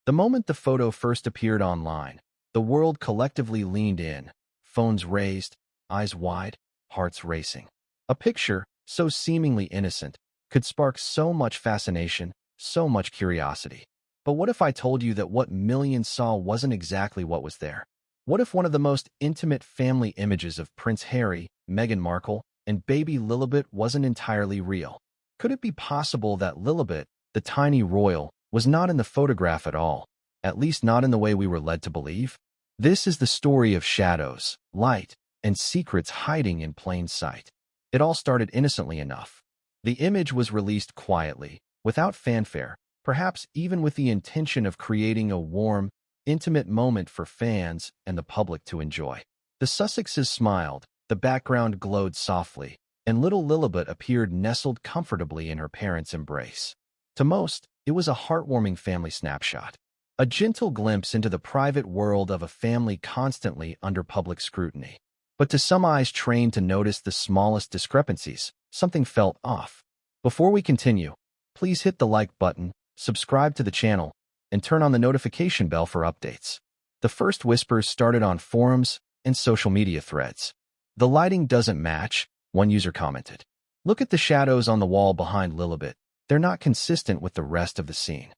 The moment the photo first appeared online, the world collectively leaned in, phones raised, eyes wide, hearts racing. A picture, so seemingly innocent, could spark so much fascination, so much curiosity. But what if I told you that what millions saw wasn't exactly what was there? What if one of the most intimate family images of Prince Harry, Meghan Markle, and baby Lilibet wasn't entirely real? Could it be possible that Lilibet, the tiny royal, was not in the photograph at all, at least not in the way we were led to believe? This is the story of shadows, light, and secrets hiding in plain sight. It all started innocently enough. The image was released quietly, without fanfare, perhaps even with the intention of creating a warm, intimate moment for fans and the public to enjoy. The Sussexes smiled, the background glowed softly, and little Lilibet appeared nestled comfortably in her parents' embrace. To most, it was a heartwarming family snapshot, a gentle glimpse into the private world of a family constantly under public scrutiny. But to some eyes trained to notice the smallest discrepancies, something felt off. Before we continue, please hit the like button, subscribe to the channel, and turn on the notification bell for updates. The first whispers started on forums and social media threads. "The lighting doesn't match," one user commented. "Look at the shadows on the wall behind Lilibet. They're not consistent with the rest of the scene."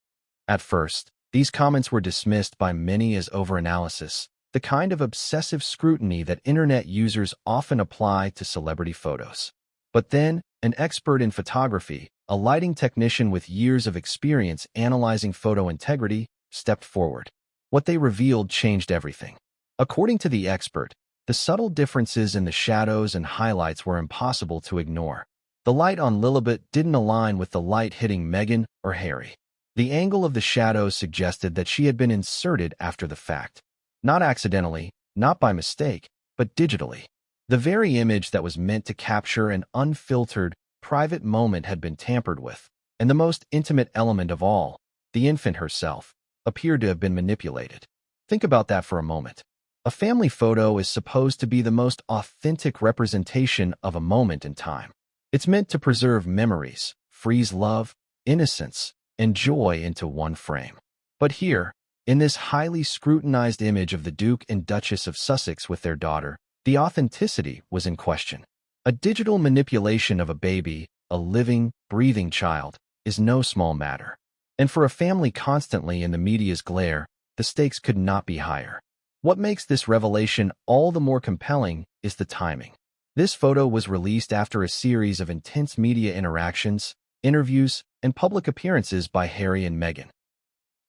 At first, these comments were dismissed by many as overanalysis, the kind of obsessive scrutiny that internet users often apply to celebrity photos. But then, an expert in photography, a lighting technician with years of experience analyzing photo integrity, stepped forward. What they revealed changed everything. According to the expert, the subtle differences in the shadows and highlights were impossible to ignore. The light on Lilibet didn't align with the light hitting Meghan or Harry. The angle of the shadows suggested that she had been inserted after the fact. Not accidentally, not by mistake, but digitally. The very image that was meant to capture an unfiltered, private moment had been tampered with, and the most intimate element of all, the infant herself, appeared to have been manipulated. Think about that for a moment. A family photo is supposed to be the most authentic representation of a moment in time. It's meant to preserve memories, freeze love, innocence, and joy into one frame. But here, in this highly scrutinized image of the Duke and Duchess of Sussex with their daughter, the authenticity was in question. A digital manipulation of a baby, a living, breathing child, is no small matter. And for a family constantly in the media's glare, the stakes could not be higher. What makes this revelation all the more compelling is the timing. This photo was released after a series of intense media interactions, interviews, and public appearances by Harry and Meghan.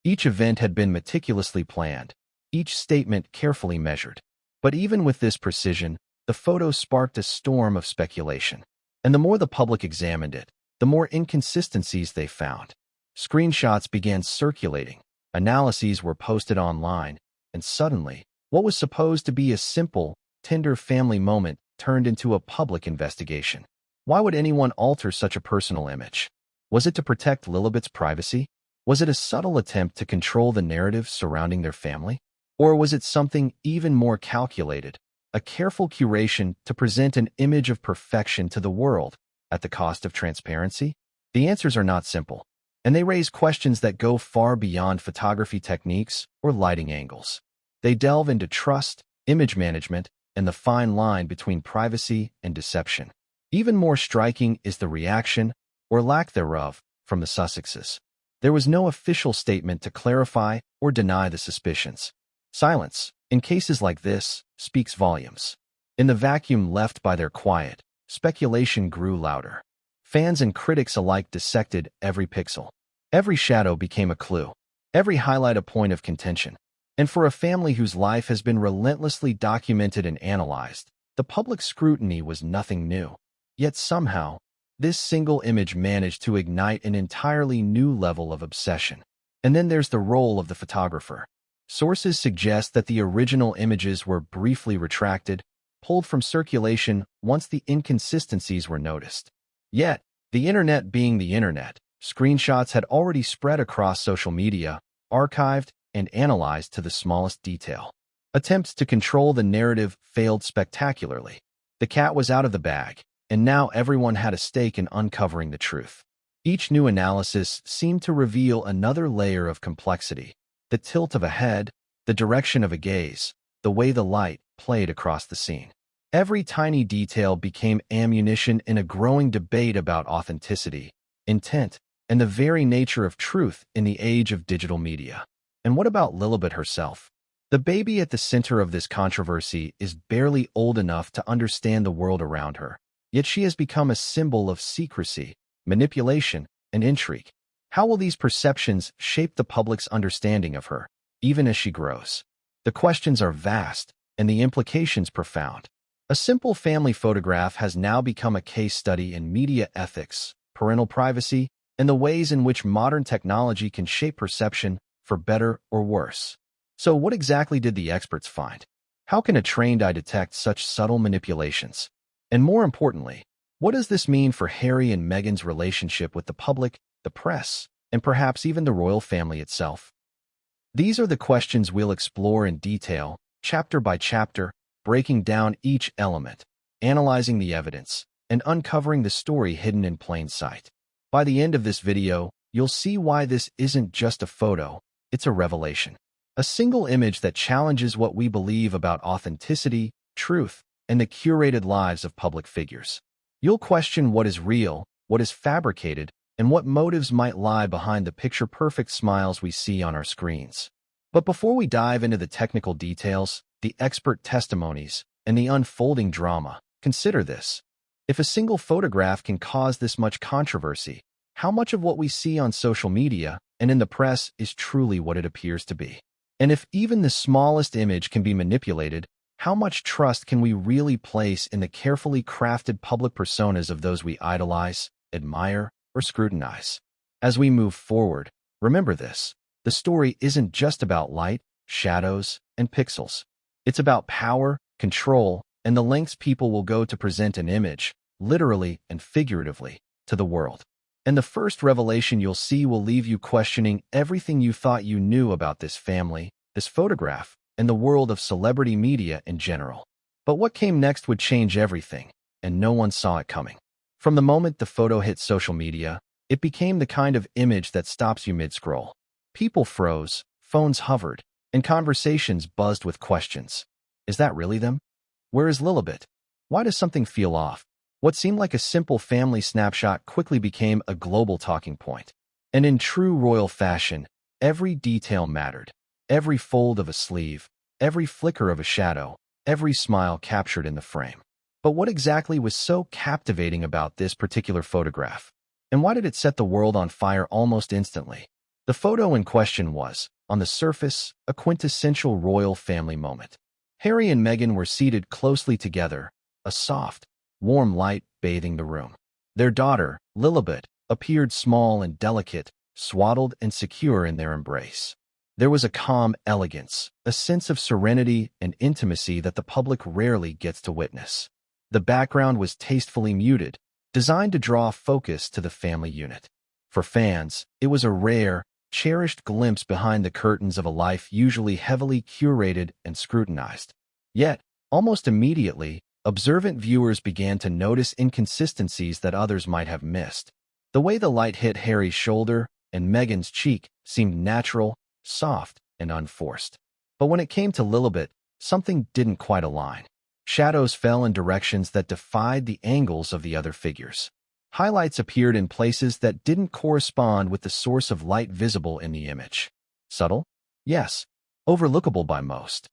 Each event had been meticulously planned, each statement carefully measured. But even with this precision, the photo sparked a storm of speculation. And the more the public examined it, the more inconsistencies they found. Screenshots began circulating, analyses were posted online, and suddenly, what was supposed to be a simple, tender family moment turned into a public investigation. Why would anyone alter such a personal image? Was it to protect Lilibet's privacy? Was it a subtle attempt to control the narrative surrounding their family? Or was it something even more calculated, a careful curation to present an image of perfection to the world at the cost of transparency? The answers are not simple, and they raise questions that go far beyond photography techniques or lighting angles. They delve into trust, image management, and the fine line between privacy and deception. Even more striking is the reaction, or lack thereof, from the Sussexes. There was no official statement to clarify or deny the suspicions. Silence, in cases like this, speaks volumes. In the vacuum left by their quiet, speculation grew louder. Fans and critics alike dissected every pixel. Every shadow became a clue, every highlight a point of contention. And for a family whose life has been relentlessly documented and analyzed, the public scrutiny was nothing new. Yet somehow, this single image managed to ignite an entirely new level of obsession. And then there's the role of the photographer. Sources suggest that the original images were briefly retracted, pulled from circulation once the inconsistencies were noticed. Yet, the internet being the internet, screenshots had already spread across social media, archived, and analyzed to the smallest detail. Attempts to control the narrative failed spectacularly. The cat was out of the bag, and now everyone had a stake in uncovering the truth. Each new analysis seemed to reveal another layer of complexity, the tilt of a head, the direction of a gaze, the way the light played across the scene. Every tiny detail became ammunition in a growing debate about authenticity, intent, and the very nature of truth in the age of digital media. And what about Lilibet herself? The baby at the center of this controversy is barely old enough to understand the world around her, yet she has become a symbol of secrecy, manipulation, and intrigue. How will these perceptions shape the public's understanding of her, even as she grows? The questions are vast, and the implications profound. A simple family photograph has now become a case study in media ethics, parental privacy, and the ways in which modern technology can shape perception for better or worse. So what exactly did the experts find? How can a trained eye detect such subtle manipulations? And more importantly, what does this mean for Harry and Meghan's relationship with the public, the press, and perhaps even the royal family itself? These are the questions we'll explore in detail, chapter by chapter, breaking down each element, analyzing the evidence, and uncovering the story hidden in plain sight. By the end of this video, you'll see why this isn't just a photo, it's a revelation. A single image that challenges what we believe about authenticity, truth, and the curated lives of public figures. You'll question what is real, what is fabricated, and what motives might lie behind the picture-perfect smiles we see on our screens. But before we dive into the technical details, the expert testimonies, and the unfolding drama, consider this. If a single photograph can cause this much controversy, how much of what we see on social media and in the press is truly what it appears to be? And if even the smallest image can be manipulated, how much trust can we really place in the carefully crafted public personas of those we idolize, admire, or scrutinize? As we move forward, remember this. The story isn't just about light, shadows, and pixels. It's about power, control, and the lengths people will go to present an image, literally and figuratively, to the world. And the first revelation you'll see will leave you questioning everything you thought you knew about this family, this photograph, and the world of celebrity media in general. But what came next would change everything, and no one saw it coming. From the moment the photo hit social media, it became the kind of image that stops you mid-scroll. People froze, phones hovered, and conversations buzzed with questions. Is that really them? Where is Lilibet? Why does something feel off? What seemed like a simple family snapshot quickly became a global talking point. And in true royal fashion, every detail mattered. Every fold of a sleeve, every flicker of a shadow, every smile captured in the frame. But what exactly was so captivating about this particular photograph? And why did it set the world on fire almost instantly? The photo in question was, on the surface, a quintessential royal family moment. Harry and Meghan were seated closely together, a soft, warm light bathing the room. Their daughter, Lilibet, appeared small and delicate, swaddled and secure in their embrace. There was a calm elegance, a sense of serenity and intimacy that the public rarely gets to witness. The background was tastefully muted, designed to draw focus to the family unit. For fans, it was a rare, cherished glimpse behind the curtains of a life usually heavily curated and scrutinized. Yet, almost immediately, observant viewers began to notice inconsistencies that others might have missed. The way the light hit Harry's shoulder and Meghan's cheek seemed natural, soft, and unforced. But when it came to Lilibet, something didn't quite align. Shadows fell in directions that defied the angles of the other figures. Highlights appeared in places that didn't correspond with the source of light visible in the image. Subtle? Yes. Overlookable by most?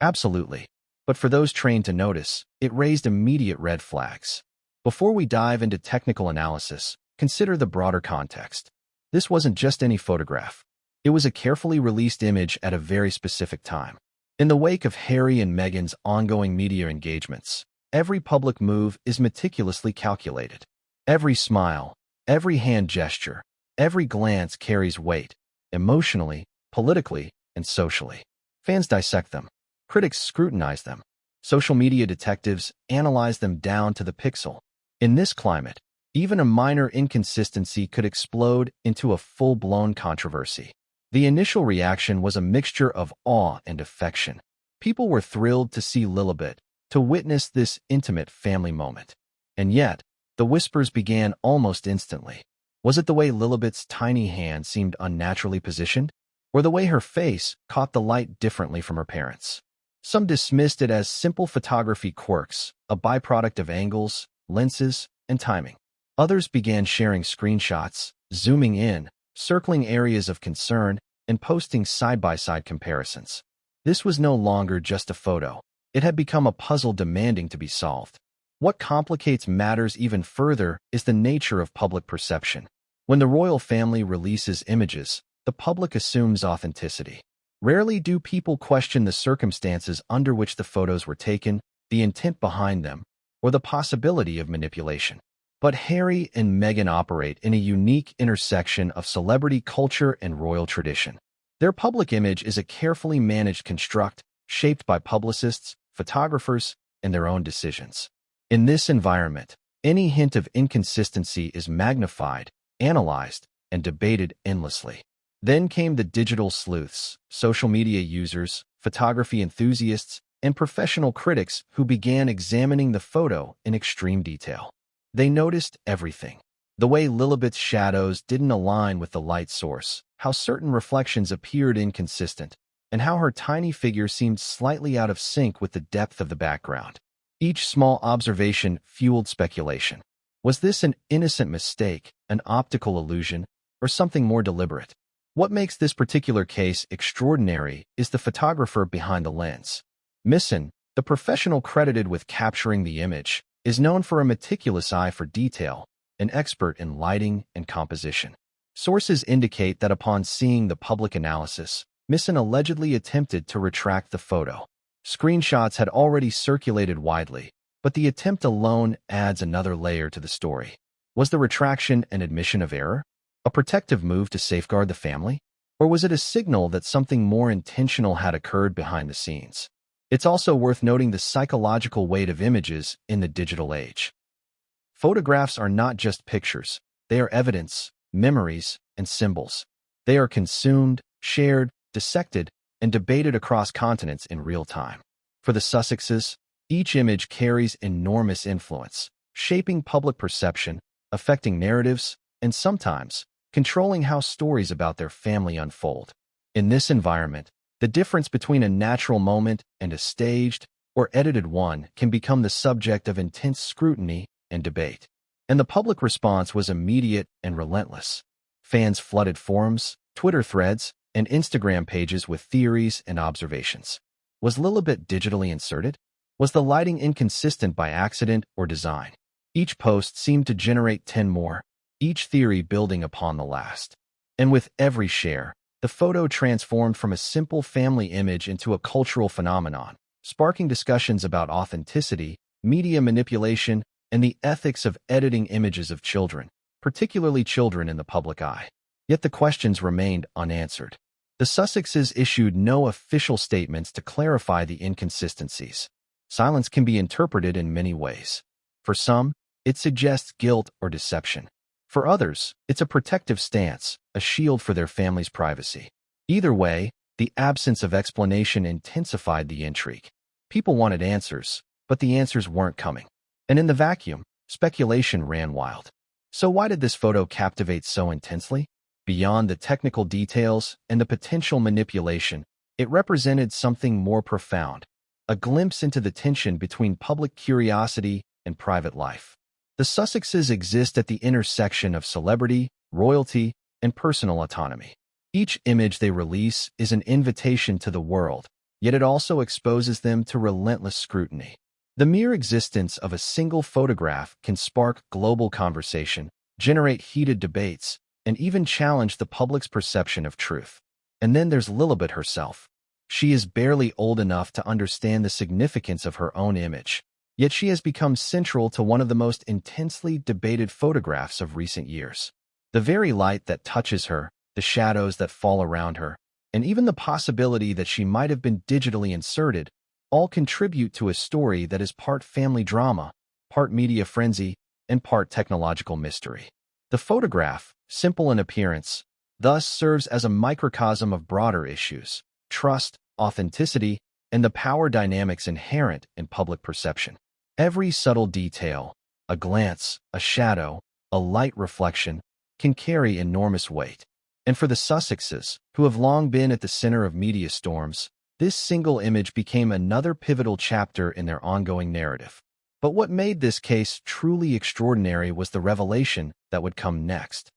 Absolutely. But for those trained to notice, it raised immediate red flags. Before we dive into technical analysis, consider the broader context. This wasn't just any photograph. It was a carefully released image at a very specific time. In the wake of Harry and Meghan's ongoing media engagements, every public move is meticulously calculated. Every smile, every hand gesture, every glance carries weight, emotionally, politically, and socially. Fans dissect them. Critics scrutinize them. Social media detectives analyze them down to the pixel. In this climate, even a minor inconsistency could explode into a full-blown controversy. The initial reaction was a mixture of awe and affection. People were thrilled to see Lilibet, to witness this intimate family moment. And yet, the whispers began almost instantly. Was it the way Lilibet's tiny hand seemed unnaturally positioned? or the way her face caught the light differently from her parents. Some dismissed it as simple photography quirks, a byproduct of angles, lenses, and timing. Others began sharing screenshots, zooming in, circling areas of concern, and posting side-by-side comparisons. This was no longer just a photo. It had become a puzzle demanding to be solved. What complicates matters even further is the nature of public perception. When the royal family releases images, the public assumes authenticity. Rarely do people question the circumstances under which the photos were taken, the intent behind them, or the possibility of manipulation. But Harry and Meghan operate in a unique intersection of celebrity culture and royal tradition. Their public image is a carefully managed construct, shaped by publicists, photographers, and their own decisions. In this environment, any hint of inconsistency is magnified, analyzed, and debated endlessly. Then came the digital sleuths, social media users, photography enthusiasts, and professional critics who began examining the photo in extreme detail. They noticed everything. The way Lilibet's shadows didn't align with the light source, how certain reflections appeared inconsistent, and how her tiny figure seemed slightly out of sync with the depth of the background. Each small observation fueled speculation. Was this an innocent mistake, an optical illusion, or something more deliberate? What makes this particular case extraordinary is the photographer behind the lens. Meghan, the professional credited with capturing the image, is known for a meticulous eye for detail, an expert in lighting and composition. Sources indicate that upon seeing the public analysis, Meghan allegedly attempted to retract the photo. Screenshots had already circulated widely, but the attempt alone adds another layer to the story. Was the retraction an admission of error? A protective move to safeguard the family? Or was it a signal that something more intentional had occurred behind the scenes? It's also worth noting the psychological weight of images in the digital age. Photographs are not just pictures. They are evidence, memories, and symbols. They are consumed, shared, dissected, and debated across continents in real time. For the Sussexes, each image carries enormous influence, shaping public perception, affecting narratives, and sometimes controlling how stories about their family unfold. In this environment, the difference between a natural moment and a staged or edited one can become the subject of intense scrutiny and debate. And the public response was immediate and relentless. Fans flooded forums, Twitter threads, and Instagram pages with theories and observations. Was Lilibet digitally inserted? Was the lighting inconsistent by accident or design? Each post seemed to generate 10 more, each theory building upon the last. And with every share, the photo transformed from a simple family image into a cultural phenomenon, sparking discussions about authenticity, media manipulation, and the ethics of editing images of children, particularly children in the public eye. Yet the questions remained unanswered. The Sussexes issued no official statements to clarify the inconsistencies. Silence can be interpreted in many ways. For some, it suggests guilt or deception. For others, it's a protective stance, a shield for their family's privacy. Either way, the absence of explanation intensified the intrigue. People wanted answers, but the answers weren't coming. And in the vacuum, speculation ran wild. So why did this photo captivate so intensely? Beyond the technical details and the potential manipulation, it represented something more profound, a glimpse into the tension between public curiosity and private life. The Sussexes exist at the intersection of celebrity, royalty, and personal autonomy. Each image they release is an invitation to the world, yet it also exposes them to relentless scrutiny. The mere existence of a single photograph can spark global conversation, generate heated debates, and even challenge the public's perception of truth. And then there's Lilibet herself. She is barely old enough to understand the significance of her own image, yet she has become central to one of the most intensely debated photographs of recent years. The very light that touches her, the shadows that fall around her, and even the possibility that she might have been digitally inserted, all contribute to a story that is part family drama, part media frenzy, and part technological mystery. The photograph, simple in appearance, thus serves as a microcosm of broader issues: trust, authenticity, and the power dynamics inherent in public perception. Every subtle detail, a glance, a shadow, a light reflection, can carry enormous weight. And for the Sussexes, who have long been at the center of media storms, this single image became another pivotal chapter in their ongoing narrative. But what made this case truly extraordinary was the revelation that would come next.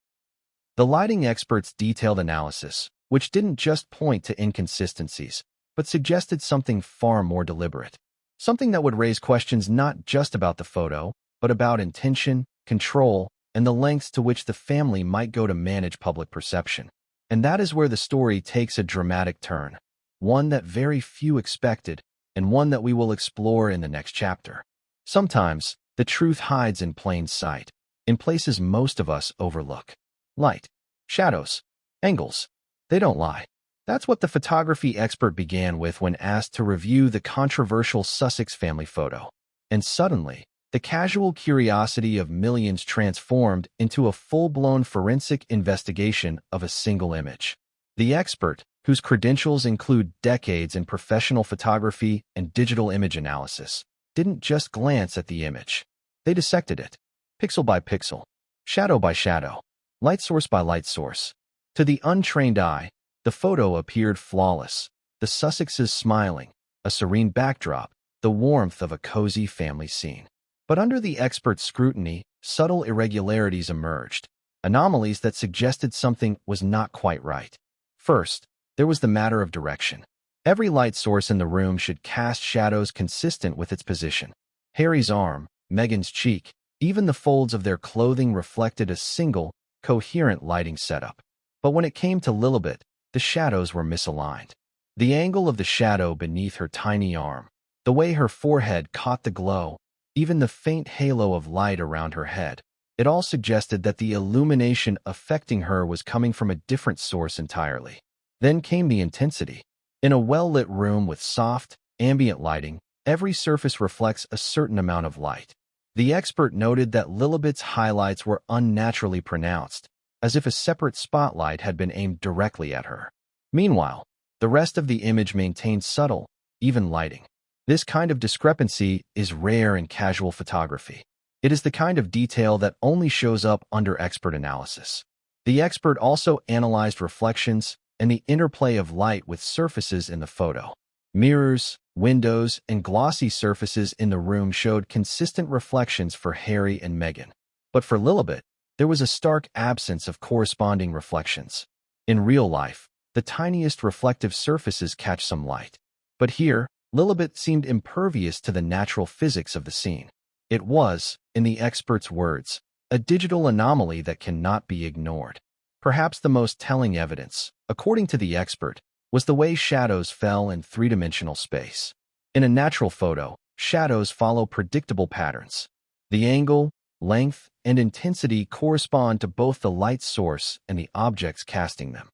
The lighting experts' detailed analysis, which didn't just point to inconsistencies, but suggested something far more deliberate. Something that would raise questions not just about the photo, but about intention, control, and the lengths to which the family might go to manage public perception. And that is where the story takes a dramatic turn, one that very few expected, and one that we will explore in the next chapter. Sometimes, the truth hides in plain sight, in places most of us overlook. Light, shadows, angles, they don't lie. That's what the photography expert began with when asked to review the controversial Sussex family photo. And suddenly, the casual curiosity of millions transformed into a full-blown forensic investigation of a single image. The expert, whose credentials include decades in professional photography and digital image analysis, didn't just glance at the image. They dissected it, pixel by pixel, shadow by shadow, light source by light source. To the untrained eye, the photo appeared flawless, the Sussexes smiling, a serene backdrop, the warmth of a cozy family scene. But under the expert's scrutiny, subtle irregularities emerged, anomalies that suggested something was not quite right. First, there was the matter of direction. Every light source in the room should cast shadows consistent with its position. Harry's arm, Meghan's cheek, even the folds of their clothing reflected a single, coherent lighting setup. But when it came to Lilibet, the shadows were misaligned. The angle of the shadow beneath her tiny arm, the way her forehead caught the glow, even the faint halo of light around her head, it all suggested that the illumination affecting her was coming from a different source entirely. Then came the intensity. In a well-lit room with soft, ambient lighting, every surface reflects a certain amount of light. The expert noted that Lilibet's highlights were unnaturally pronounced, as if a separate spotlight had been aimed directly at her. Meanwhile, the rest of the image maintained subtle, even lighting. This kind of discrepancy is rare in casual photography. It is the kind of detail that only shows up under expert analysis. The expert also analyzed reflections and the interplay of light with surfaces in the photo. Mirrors, windows, and glossy surfaces in the room showed consistent reflections for Harry and Meghan. But for Lilibet, there was a stark absence of corresponding reflections. In real life, the tiniest reflective surfaces catch some light. But here, Lilibet seemed impervious to the natural physics of the scene. It was, in the expert's words, a digital anomaly that cannot be ignored. Perhaps the most telling evidence, according to the expert, was the way shadows fell in three-dimensional space. In a natural photo, shadows follow predictable patterns. The angle, length, and intensity correspond to both the light source and the objects casting them.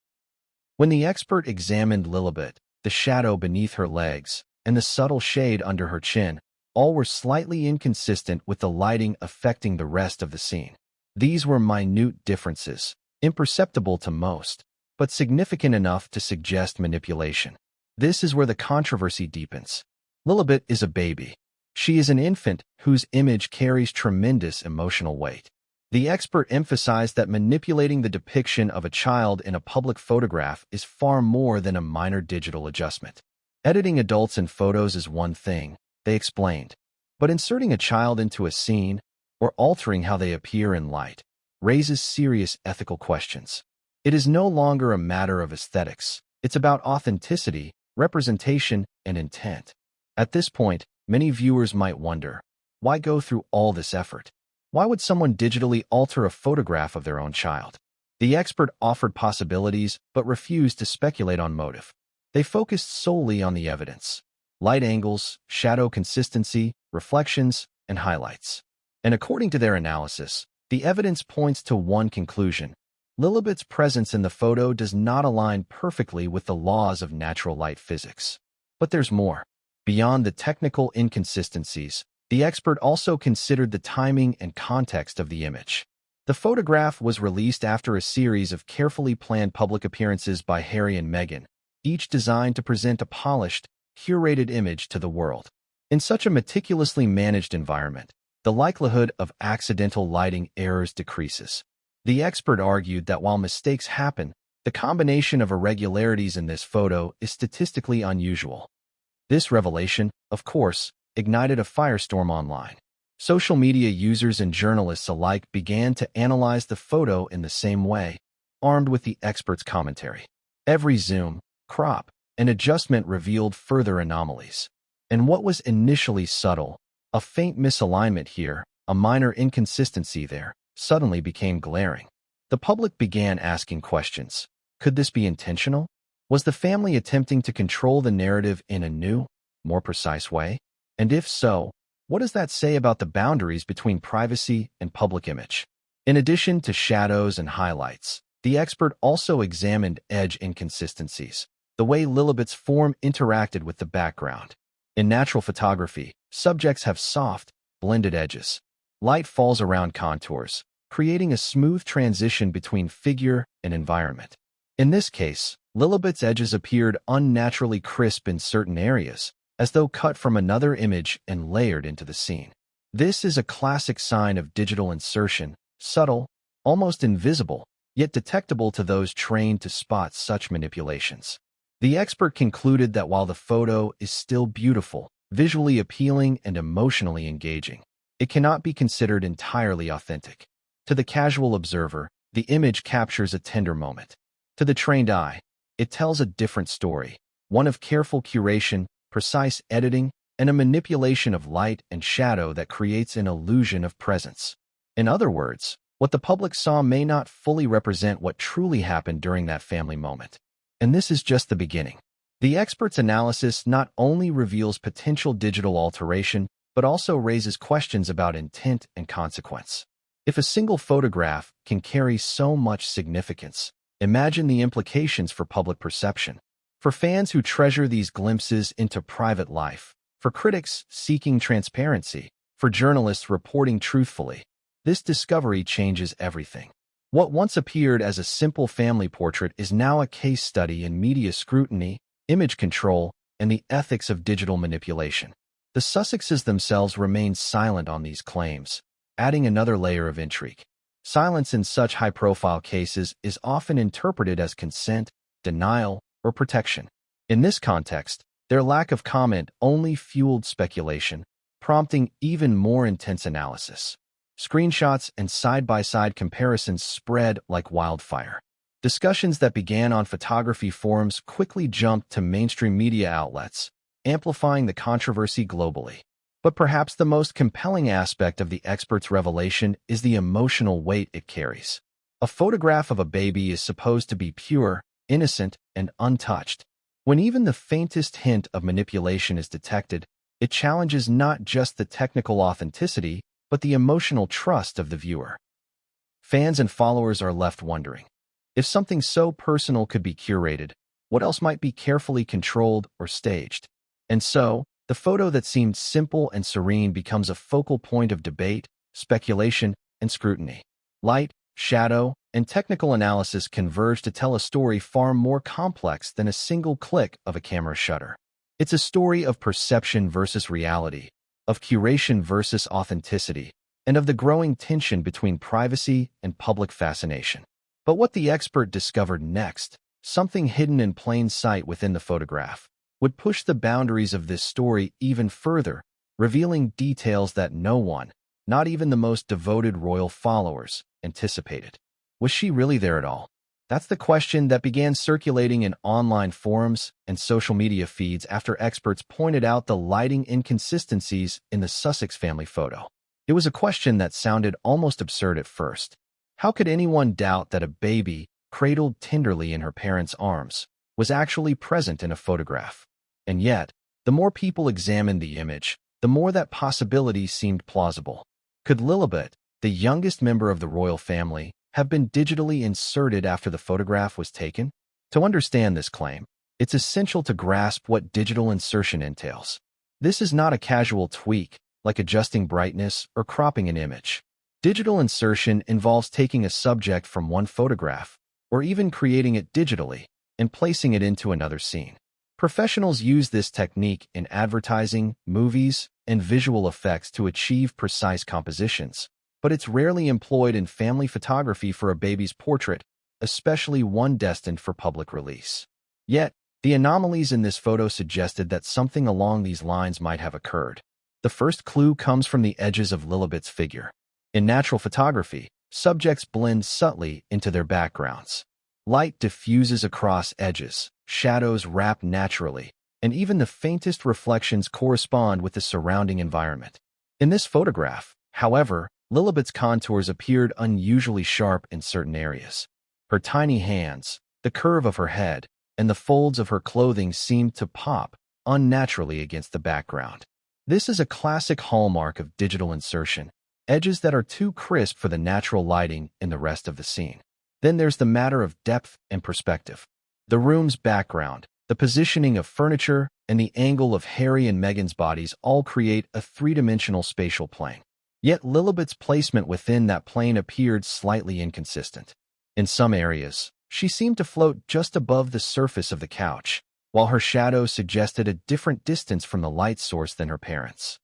When the expert examined Lilibet, the shadow beneath her legs, and the subtle shade under her chin, all were slightly inconsistent with the lighting affecting the rest of the scene. These were minute differences, imperceptible to most, but significant enough to suggest manipulation. This is where the controversy deepens. Lilibet is a baby. She is an infant whose image carries tremendous emotional weight. The expert emphasized that manipulating the depiction of a child in a public photograph is far more than a minor digital adjustment. Editing adults in photos is one thing, they explained, but inserting a child into a scene or altering how they appear in light raises serious ethical questions. It is no longer a matter of aesthetics. It's about authenticity, representation, and intent. At this point, many viewers might wonder, why go through all this effort? Why would someone digitally alter a photograph of their own child? The expert offered possibilities but refused to speculate on motive. They focused solely on the evidence: light angles, shadow consistency, reflections, and highlights. And according to their analysis, the evidence points to one conclusion: Lilibet's presence in the photo does not align perfectly with the laws of natural light physics. But there's more. Beyond the technical inconsistencies, the expert also considered the timing and context of the image. The photograph was released after a series of carefully planned public appearances by Harry and Meghan, each designed to present a polished, curated image to the world. In such a meticulously managed environment, the likelihood of accidental lighting errors decreases. The expert argued that while mistakes happen, The combination of irregularities in this photo is statistically unusual. This revelation, of course, ignited a firestorm online. Social media users and journalists alike began to analyze the photo in the same way, armed with the expert's commentary. Every zoom, crop, and adjustment revealed further anomalies. And what was initially subtle, a faint misalignment here, a minor inconsistency there, suddenly became glaring. The public began asking questions. Could this be intentional? Was the family attempting to control the narrative in a new, more precise way? And if so, what does that say about the boundaries between privacy and public image? In addition to shadows and highlights, the expert also examined edge inconsistencies, the way Lilibet's form interacted with the background. In natural photography, subjects have soft, blended edges. Light falls around contours, creating a smooth transition between figure and environment. In this case, Lilibet's edges appeared unnaturally crisp in certain areas, as though cut from another image and layered into the scene. This is a classic sign of digital insertion, subtle, almost invisible, yet detectable to those trained to spot such manipulations. The expert concluded that while the photo is still beautiful, visually appealing, and emotionally engaging, it cannot be considered entirely authentic. To the casual observer, the image captures a tender moment. To the trained eye, it tells a different story, one of careful curation, precise editing, and a manipulation of light and shadow that creates an illusion of presence. In other words, what the public saw may not fully represent what truly happened during that family moment. And this is just the beginning. The expert's analysis not only reveals potential digital alteration, but also raises questions about intent and consequence. If a single photograph can carry so much significance, imagine the implications for public perception. For fans who treasure these glimpses into private life, for critics seeking transparency, for journalists reporting truthfully, this discovery changes everything. What once appeared as a simple family portrait is now a case study in media scrutiny, image control, and the ethics of digital manipulation. The Sussexes themselves remain silent on these claims, adding another layer of intrigue. Silence in such high-profile cases is often interpreted as consent, denial, or protection. In this context, their lack of comment only fueled speculation, prompting even more intense analysis. Screenshots and side-by-side comparisons spread like wildfire. Discussions that began on photography forums quickly jumped to mainstream media outlets, amplifying the controversy globally. But perhaps the most compelling aspect of the expert's revelation is the emotional weight it carries. A photograph of a baby is supposed to be pure, innocent, and untouched. When even the faintest hint of manipulation is detected, it challenges not just the technical authenticity, but the emotional trust of the viewer. Fans and followers are left wondering, if something so personal could be curated, what else might be carefully controlled or staged? And so, the photo that seemed simple and serene becomes a focal point of debate, speculation, and scrutiny. Light, shadow, and technical analysis converge to tell a story far more complex than a single click of a camera shutter. It's a story of perception versus reality, of curation versus authenticity, and of the growing tension between privacy and public fascination. But what the expert discovered next, something hidden in plain sight within the photograph, would push the boundaries of this story even further, revealing details that no one, not even the most devoted royal followers, anticipated. Was she really there at all? That's the question that began circulating in online forums and social media feeds after experts pointed out the lighting inconsistencies in the Sussex family photo. It was a question that sounded almost absurd at first. How could anyone doubt that a baby, cradled tenderly in her parents' arms, was actually present in a photograph? And yet, the more people examined the image, the more that possibility seemed plausible. Could Lilibet, the youngest member of the royal family, have been digitally inserted after the photograph was taken? To understand this claim, it's essential to grasp what digital insertion entails. This is not a casual tweak, like adjusting brightness or cropping an image. Digital insertion involves taking a subject from one photograph, or even creating it digitally, and placing it into another scene. Professionals use this technique in advertising, movies, and visual effects to achieve precise compositions, but it's rarely employed in family photography for a baby's portrait, especially one destined for public release. Yet, the anomalies in this photo suggested that something along these lines might have occurred. The first clue comes from the edges of Lilibet's figure. In natural photography, subjects blend subtly into their backgrounds. Light diffuses across edges, shadows wrap naturally, and even the faintest reflections correspond with the surrounding environment. In this photograph, however, Lilibet's contours appeared unusually sharp in certain areas. Her tiny hands, the curve of her head, and the folds of her clothing seemed to pop unnaturally against the background. This is a classic hallmark of digital insertion, edges that are too crisp for the natural lighting in the rest of the scene. Then there's the matter of depth and perspective. The room's background, the positioning of furniture, and the angle of Harry and Meghan's bodies all create a three-dimensional spatial plane. Yet Lilibet's placement within that plane appeared slightly inconsistent. In some areas, she seemed to float just above the surface of the couch, while her shadow suggested a different distance from the light source than her parents.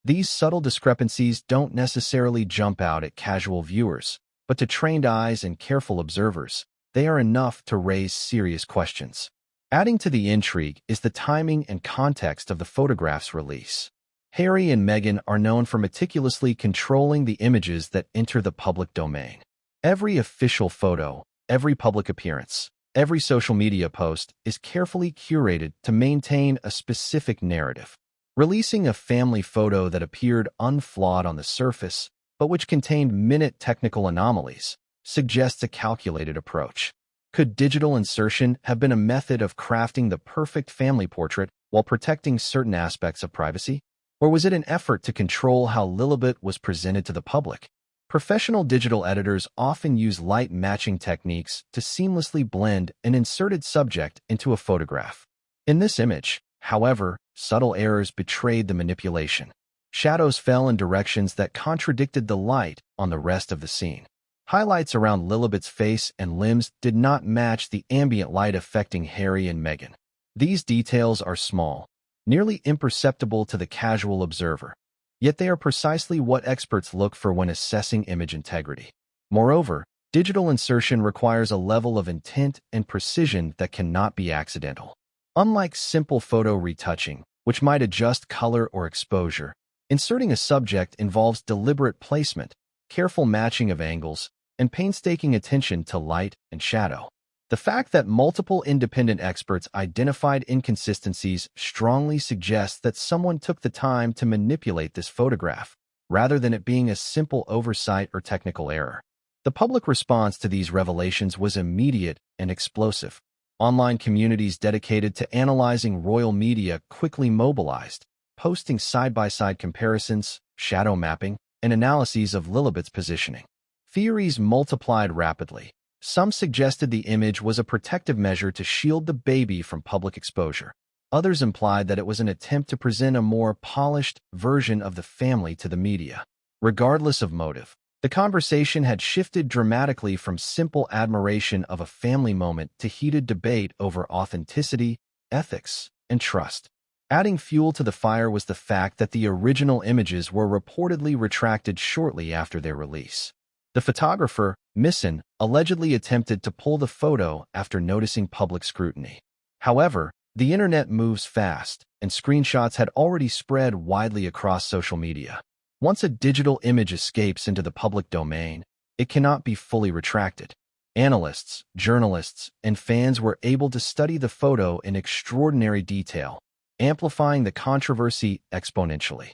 These subtle discrepancies don't necessarily jump out at casual viewers, but to trained eyes and careful observers, they are enough to raise serious questions. Adding to the intrigue is the timing and context of the photograph's release. Harry and Meghan are known for meticulously controlling the images that enter the public domain. Every official photo, every public appearance, every social media post is carefully curated to maintain a specific narrative. Releasing a family photo that appeared unflawed on the surface, but which contained minute technical anomalies, suggests a calculated approach. Could digital insertion have been a method of crafting the perfect family portrait while protecting certain aspects of privacy? Or was it an effort to control how Lilibet was presented to the public? Professional digital editors often use light matching techniques to seamlessly blend an inserted subject into a photograph. In this image, however, subtle errors betrayed the manipulation. Shadows fell in directions that contradicted the light on the rest of the scene. Highlights around Lilibet's face and limbs did not match the ambient light affecting Harry and Meghan. These details are small, nearly imperceptible to the casual observer. Yet they are precisely what experts look for when assessing image integrity. Moreover, digital insertion requires a level of intent and precision that cannot be accidental. Unlike simple photo retouching, which might adjust color or exposure, inserting a subject involves deliberate placement, careful matching of angles, and painstaking attention to light and shadow. The fact that multiple independent experts identified inconsistencies strongly suggests that someone took the time to manipulate this photograph, rather than it being a simple oversight or technical error. The public response to these revelations was immediate and explosive. Online communities dedicated to analyzing royal media quickly mobilized, posting side-by-side comparisons, shadow mapping, and analyses of Lilibet's positioning. Theories multiplied rapidly. Some suggested the image was a protective measure to shield the baby from public exposure. Others implied that it was an attempt to present a more polished version of the family to the media. Regardless of motive, the conversation had shifted dramatically from simple admiration of a family moment to heated debate over authenticity, ethics, and trust. Adding fuel to the fire was the fact that the original images were reportedly retracted shortly after their release. The photographer, Meghan, allegedly attempted to pull the photo after noticing public scrutiny. However, the internet moves fast, and screenshots had already spread widely across social media. Once a digital image escapes into the public domain, it cannot be fully retracted. Analysts, journalists, and fans were able to study the photo in extraordinary detail, amplifying the controversy exponentially.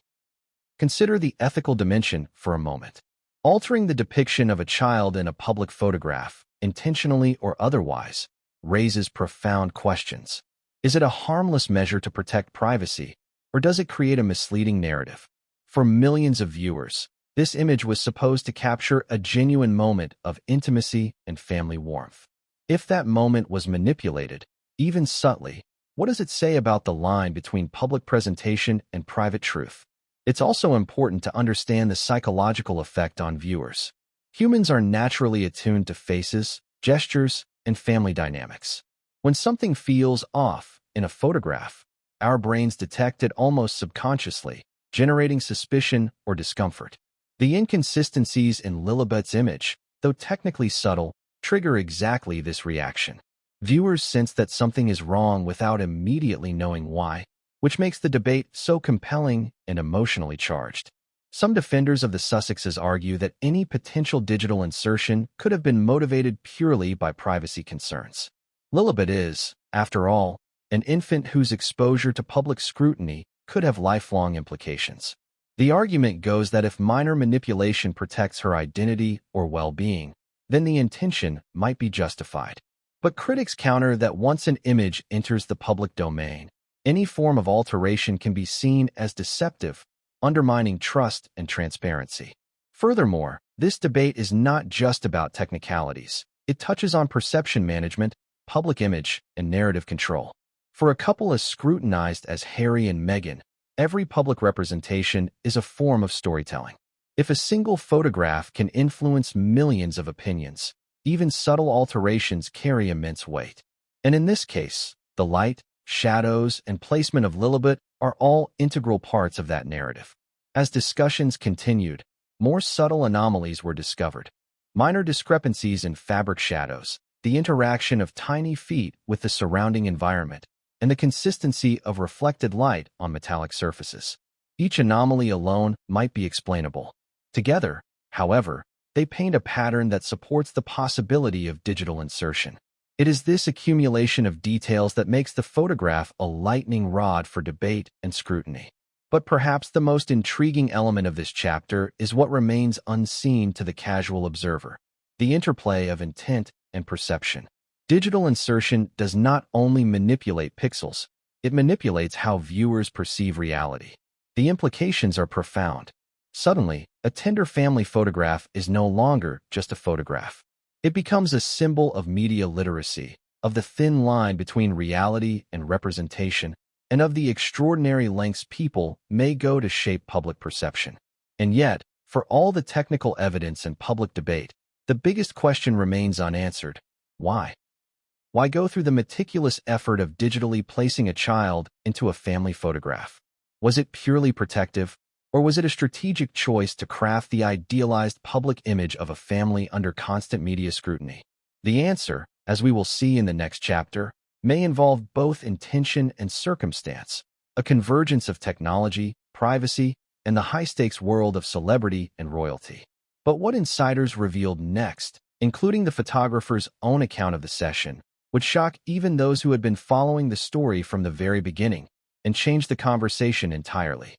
Consider the ethical dimension for a moment. Altering the depiction of a child in a public photograph, intentionally or otherwise, raises profound questions. Is it a harmless measure to protect privacy, or does it create a misleading narrative? For millions of viewers, this image was supposed to capture a genuine moment of intimacy and family warmth. If that moment was manipulated, even subtly, what does it say about the line between public presentation and private truth? It's also important to understand the psychological effect on viewers. Humans are naturally attuned to faces, gestures, and family dynamics. When something feels off in a photograph, our brains detect it almost subconsciously, generating suspicion or discomfort. The inconsistencies in Lilibet's image, though technically subtle, trigger exactly this reaction. Viewers sense that something is wrong without immediately knowing why, which makes the debate so compelling and emotionally charged. Some defenders of the Sussexes argue that any potential digital insertion could have been motivated purely by privacy concerns. Lilibet is, after all, an infant whose exposure to public scrutiny could have lifelong implications. The argument goes that if minor manipulation protects her identity or well-being, then the intention might be justified. But critics counter that once an image enters the public domain, any form of alteration can be seen as deceptive, undermining trust and transparency. Furthermore, this debate is not just about technicalities. It touches on perception management, public image, and narrative control. For a couple as scrutinized as Harry and Meghan, every public representation is a form of storytelling. If a single photograph can influence millions of opinions, even subtle alterations carry immense weight. And in this case, the light, shadows, and placement of Lilibet are all integral parts of that narrative. As discussions continued, more subtle anomalies were discovered. Minor discrepancies in fabric shadows, the interaction of tiny feet with the surrounding environment, and the consistency of reflected light on metallic surfaces. Each anomaly alone might be explainable. Together, however, they paint a pattern that supports the possibility of digital insertion. It is this accumulation of details that makes the photograph a lightning rod for debate and scrutiny. But perhaps the most intriguing element of this chapter is what remains unseen to the casual observer: the interplay of intent and perception. Digital insertion does not only manipulate pixels, it manipulates how viewers perceive reality. The implications are profound. Suddenly, a tender family photograph is no longer just a photograph. It becomes a symbol of media literacy, of the thin line between reality and representation, and of the extraordinary lengths people may go to shape public perception. And yet, for all the technical evidence and public debate, the biggest question remains unanswered: why? Why go through the meticulous effort of digitally placing a child into a family photograph? Was it purely protective, or was it a strategic choice to craft the idealized public image of a family under constant media scrutiny? The answer, as we will see in the next chapter, may involve both intention and circumstance, a convergence of technology, privacy, and the high-stakes world of celebrity and royalty. But what insiders revealed next, including the photographer's own account of the session, would shock even those who had been following the story from the very beginning and change the conversation entirely.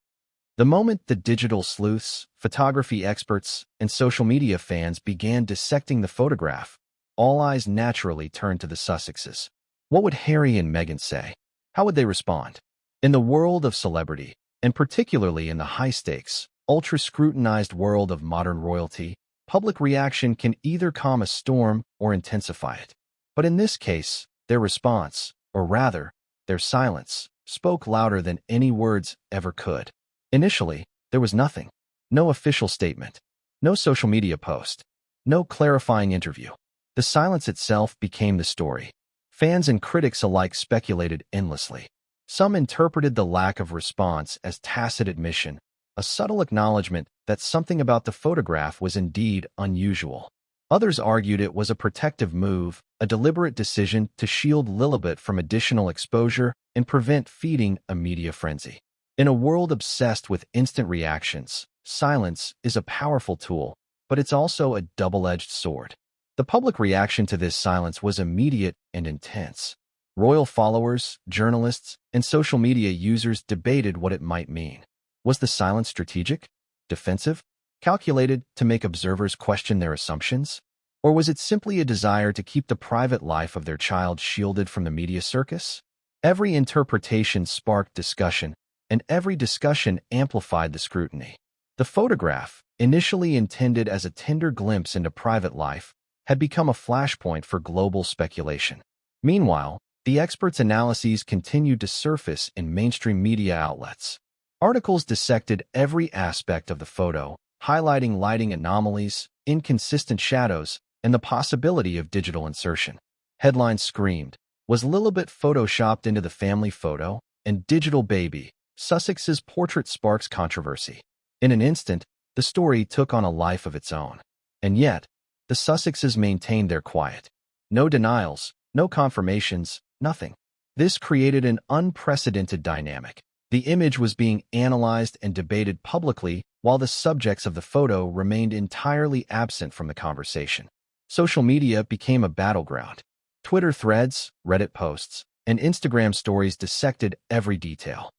The moment the digital sleuths, photography experts, and social media fans began dissecting the photograph, all eyes naturally turned to the Sussexes. What would Harry and Meghan say? How would they respond? In the world of celebrity, and particularly in the high-stakes, ultra-scrutinized world of modern royalty, public reaction can either calm a storm or intensify it. But in this case, their response, or rather, their silence, spoke louder than any words ever could. Initially, there was nothing. No official statement. No social media post. No clarifying interview. The silence itself became the story. Fans and critics alike speculated endlessly. Some interpreted the lack of response as tacit admission, a subtle acknowledgement that something about the photograph was indeed unusual. Others argued it was a protective move, a deliberate decision to shield Lilibet from additional exposure and prevent feeding a media frenzy. In a world obsessed with instant reactions, silence is a powerful tool, but it's also a double-edged sword. The public reaction to this silence was immediate and intense. Royal followers, journalists, and social media users debated what it might mean. Was the silence strategic, defensive, calculated to make observers question their assumptions? Or was it simply a desire to keep the private life of their child shielded from the media circus? Every interpretation sparked discussion, and every discussion amplified the scrutiny. The photograph, initially intended as a tender glimpse into private life, had become a flashpoint for global speculation. Meanwhile, the experts' analyses continued to surface in mainstream media outlets. Articles dissected every aspect of the photo, highlighting lighting anomalies, inconsistent shadows, and the possibility of digital insertion. Headlines screamed, "Was Lilibet photoshopped into the family photo?" and "Digital Baby, Sussex's portrait sparks controversy." In an instant, the story took on a life of its own. And yet, the Sussexes maintained their quiet. No denials, no confirmations, nothing. This created an unprecedented dynamic. The image was being analyzed and debated publicly, while the subjects of the photo remained entirely absent from the conversation. Social media became a battleground. Twitter threads, Reddit posts, and Instagram stories dissected every detail.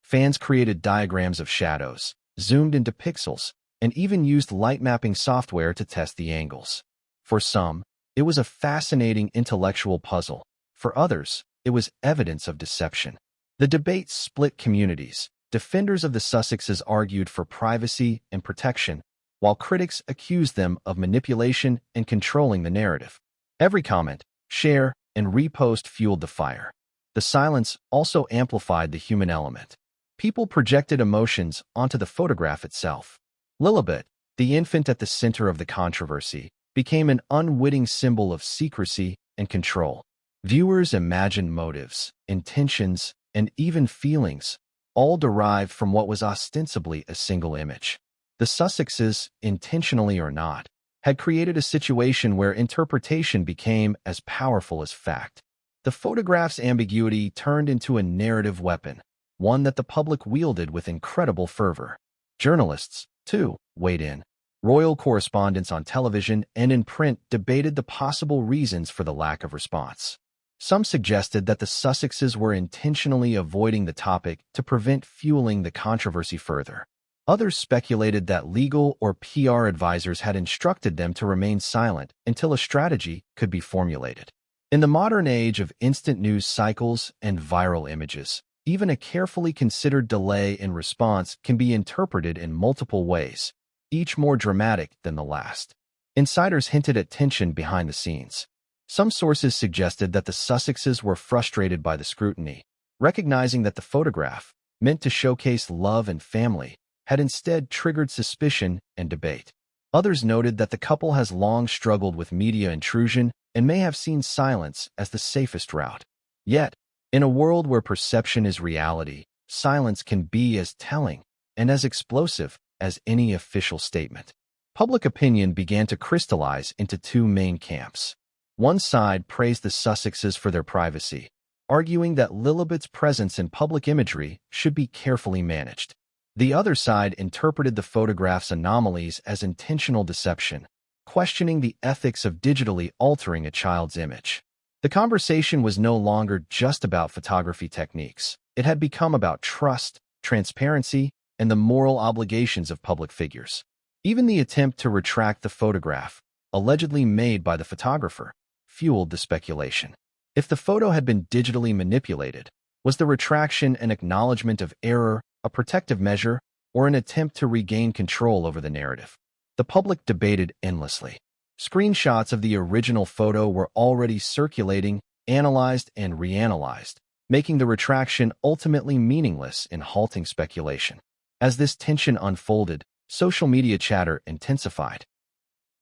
Fans created diagrams of shadows, zoomed into pixels, and even used light mapping software to test the angles. For some, it was a fascinating intellectual puzzle. For others, it was evidence of deception. The debate split communities. Defenders of the Sussexes argued for privacy and protection, while critics accused them of manipulation and controlling the narrative. Every comment, share, and repost fueled the fire. The silence also amplified the human element. People projected emotions onto the photograph itself. Lilibet, the infant at the center of the controversy, became an unwitting symbol of secrecy and control. Viewers imagined motives, intentions, and even feelings, all derived from what was ostensibly a single image. The Sussexes, intentionally or not, had created a situation where interpretation became as powerful as fact. The photograph's ambiguity turned into a narrative weapon, one that the public wielded with incredible fervor. Journalists, too, weighed in. Royal correspondents on television and in print debated the possible reasons for the lack of response. Some suggested that the Sussexes were intentionally avoiding the topic to prevent fueling the controversy further. Others speculated that legal or PR advisors had instructed them to remain silent until a strategy could be formulated. In the modern age of instant news cycles and viral images, even a carefully considered delay in response can be interpreted in multiple ways, each more dramatic than the last. Insiders hinted at tension behind the scenes. Some sources suggested that the Sussexes were frustrated by the scrutiny, recognizing that the photograph, meant to showcase love and family, had instead triggered suspicion and debate. Others noted that the couple has long struggled with media intrusion and may have seen silence as the safest route. Yet, in a world where perception is reality, silence can be as telling and as explosive as any official statement. Public opinion began to crystallize into two main camps. One side praised the Sussexes for their privacy, arguing that Lilibet's presence in public imagery should be carefully managed. The other side interpreted the photograph's anomalies as intentional deception, questioning the ethics of digitally altering a child's image. The conversation was no longer just about photography techniques. It had become about trust, transparency, and the moral obligations of public figures. Even the attempt to retract the photograph, allegedly made by the photographer, fueled the speculation. If the photo had been digitally manipulated, was the retraction an acknowledgement of error, a protective measure, or an attempt to regain control over the narrative? The public debated endlessly. Screenshots of the original photo were already circulating, analyzed and reanalyzed, making the retraction ultimately meaningless in halting speculation. As this tension unfolded, social media chatter intensified.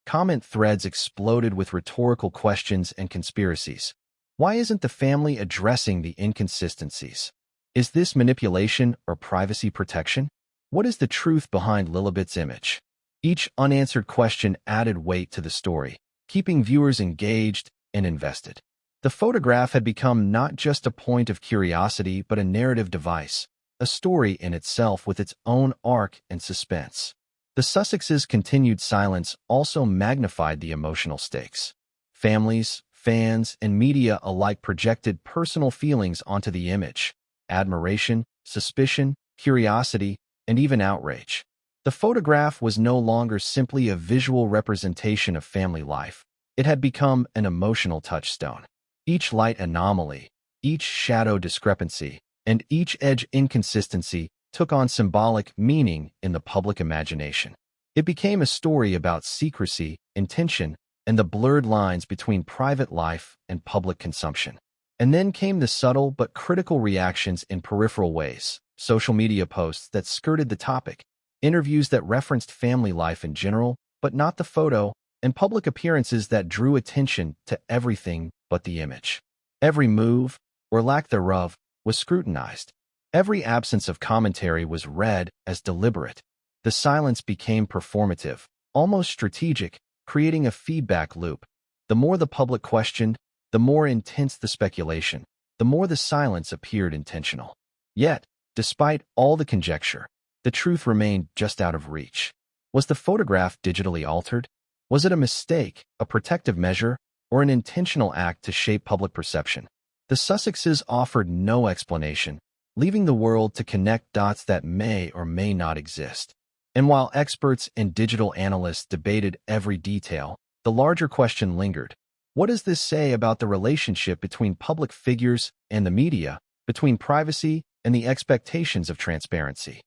Comment threads exploded with rhetorical questions and conspiracies. Why isn't the family addressing the inconsistencies? Is this manipulation or privacy protection? What is the truth behind Lilibet's image? Each unanswered question added weight to the story, keeping viewers engaged and invested. The photograph had become not just a point of curiosity but a narrative device, a story in itself with its own arc and suspense. The Sussexes' continued silence also magnified the emotional stakes. Families, fans, and media alike projected personal feelings onto the image: admiration, suspicion, curiosity, and even outrage. The photograph was no longer simply a visual representation of family life. It had become an emotional touchstone. Each light anomaly, each shadow discrepancy, and each edge inconsistency took on symbolic meaning in the public imagination. It became a story about secrecy, intention, and the blurred lines between private life and public consumption. And then came the subtle but critical reactions in peripheral ways: social media posts that skirted the topic, interviews that referenced family life in general, but not the photo, and public appearances that drew attention to everything but the image. Every move, or lack thereof, was scrutinized. Every absence of commentary was read as deliberate. The silence became performative, almost strategic, creating a feedback loop. The more the public questioned, the more intense the speculation, the more the silence appeared intentional. Yet, despite all the conjecture, the truth remained just out of reach. Was the photograph digitally altered? Was it a mistake, a protective measure, or an intentional act to shape public perception? The Sussexes offered no explanation, leaving the world to connect dots that may or may not exist. And while experts and digital analysts debated every detail, the larger question lingered. What does this say about the relationship between public figures and the media, between privacy and the expectations of transparency?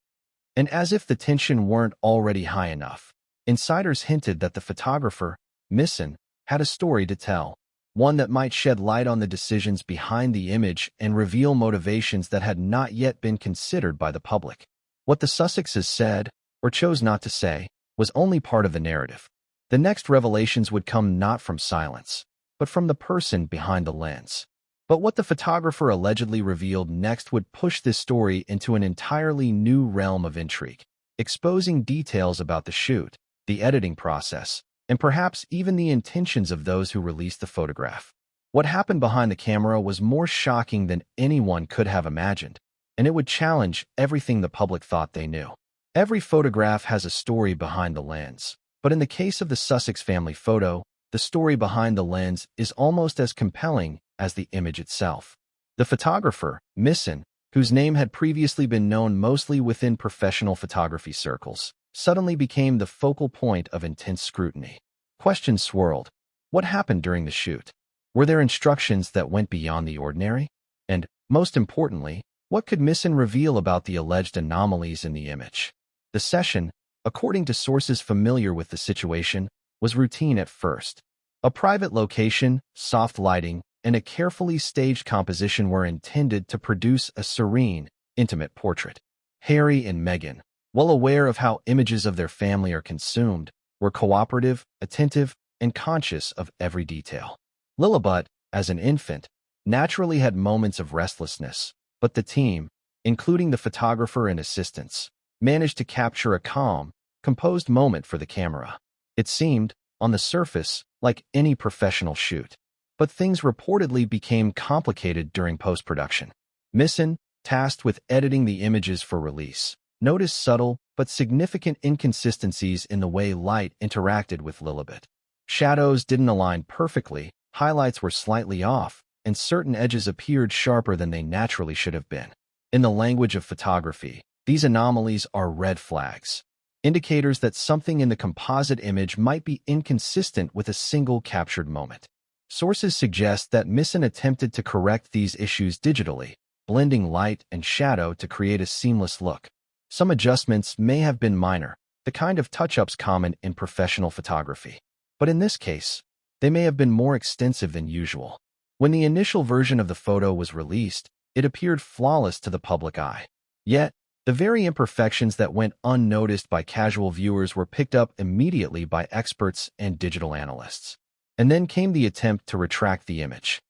And as if the tension weren't already high enough, insiders hinted that the photographer, Meghan, had a story to tell, one that might shed light on the decisions behind the image and reveal motivations that had not yet been considered by the public. What the Sussexes said, or chose not to say, was only part of the narrative. The next revelations would come not from silence, but from the person behind the lens. But what the photographer allegedly revealed next would push this story into an entirely new realm of intrigue, exposing details about the shoot, the editing process, and perhaps even the intentions of those who released the photograph. What happened behind the camera was more shocking than anyone could have imagined, and it would challenge everything the public thought they knew. Every photograph has a story behind the lens, but in the case of the Sussex family photo, the story behind the lens is almost as compelling as the image itself. The photographer, Meghan, whose name had previously been known mostly within professional photography circles, suddenly became the focal point of intense scrutiny. Questions swirled. What happened during the shoot? Were there instructions that went beyond the ordinary? And, most importantly, what could Meghan reveal about the alleged anomalies in the image? The session, according to sources familiar with the situation, was routine at first. A private location, soft lighting, and a carefully staged composition were intended to produce a serene, intimate portrait. Harry and Meghan, well aware of how images of their family are consumed, were cooperative, attentive, and conscious of every detail. Lilibet, as an infant, naturally had moments of restlessness, but the team, including the photographer and assistants, managed to capture a calm, composed moment for the camera. It seemed, on the surface, like any professional shoot. But things reportedly became complicated during post-production. Meghan, tasked with editing the images for release, noticed subtle but significant inconsistencies in the way light interacted with Lilibet. Shadows didn't align perfectly, highlights were slightly off, and certain edges appeared sharper than they naturally should have been. In the language of photography, these anomalies are red flags, indicators that something in the composite image might be inconsistent with a single captured moment. Sources suggest that Meghan attempted to correct these issues digitally, blending light and shadow to create a seamless look. Some adjustments may have been minor, the kind of touch-ups common in professional photography. But in this case, they may have been more extensive than usual. When the initial version of the photo was released, it appeared flawless to the public eye. Yet, the very imperfections that went unnoticed by casual viewers were picked up immediately by experts and digital analysts. And then came the attempt to retract the image.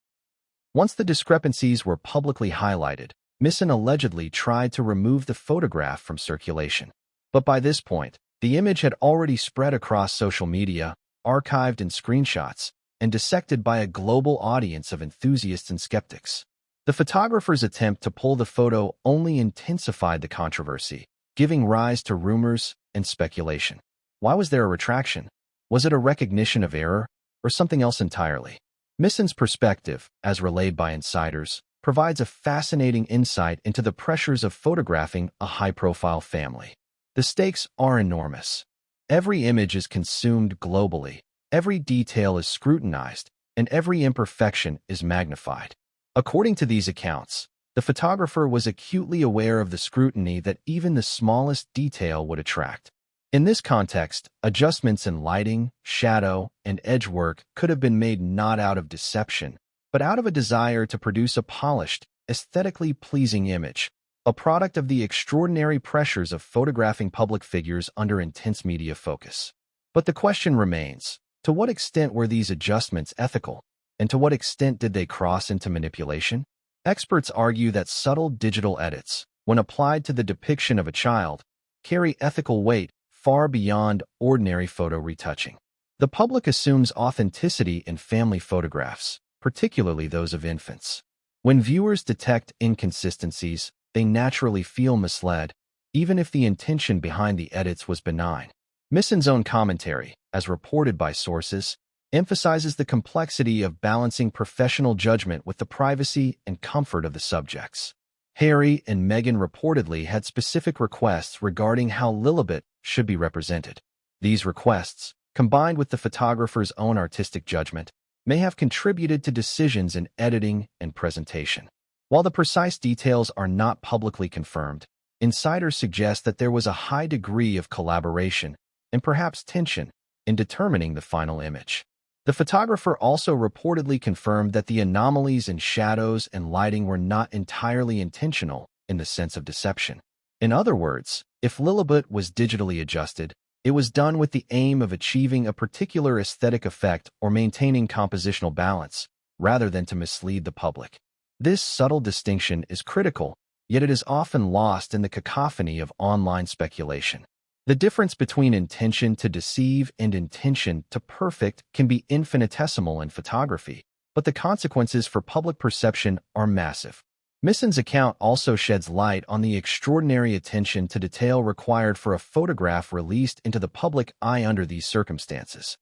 Once the discrepancies were publicly highlighted, Meghan allegedly tried to remove the photograph from circulation. But by this point, the image had already spread across social media, archived in screenshots, and dissected by a global audience of enthusiasts and skeptics. The photographer's attempt to pull the photo only intensified the controversy, giving rise to rumors and speculation. Why was there a retraction? Was it a recognition of error, or something else entirely? Meghan's perspective, as relayed by insiders, provides a fascinating insight into the pressures of photographing a high-profile family. The stakes are enormous. Every image is consumed globally, every detail is scrutinized, and every imperfection is magnified. According to these accounts, the photographer was acutely aware of the scrutiny that even the smallest detail would attract. In this context, adjustments in lighting, shadow, and edge work could have been made not out of deception, but out of a desire to produce a polished, aesthetically pleasing image, a product of the extraordinary pressures of photographing public figures under intense media focus. But the question remains, to what extent were these adjustments ethical, and to what extent did they cross into manipulation? Experts argue that subtle digital edits, when applied to the depiction of a child, carry ethical weight far beyond ordinary photo retouching. The public assumes authenticity in family photographs, particularly those of infants. When viewers detect inconsistencies, they naturally feel misled, even if the intention behind the edits was benign. Meghan's own commentary, as reported by sources, emphasizes the complexity of balancing professional judgment with the privacy and comfort of the subjects. Harry and Meghan reportedly had specific requests regarding how Lilibet should be represented. These requests, combined with the photographer's own artistic judgment, may have contributed to decisions in editing and presentation. While the precise details are not publicly confirmed, insiders suggest that there was a high degree of collaboration and perhaps tension in determining the final image. The photographer also reportedly confirmed that the anomalies in shadows and lighting were not entirely intentional in the sense of deception. In other words, if Lilibet was digitally adjusted, it was done with the aim of achieving a particular aesthetic effect or maintaining compositional balance, rather than to mislead the public. This subtle distinction is critical, yet it is often lost in the cacophony of online speculation. The difference between intention to deceive and intention to perfect can be infinitesimal in photography, but the consequences for public perception are massive. Meghan's account also sheds light on the extraordinary attention to detail required for a photograph released into the public eye under these circumstances.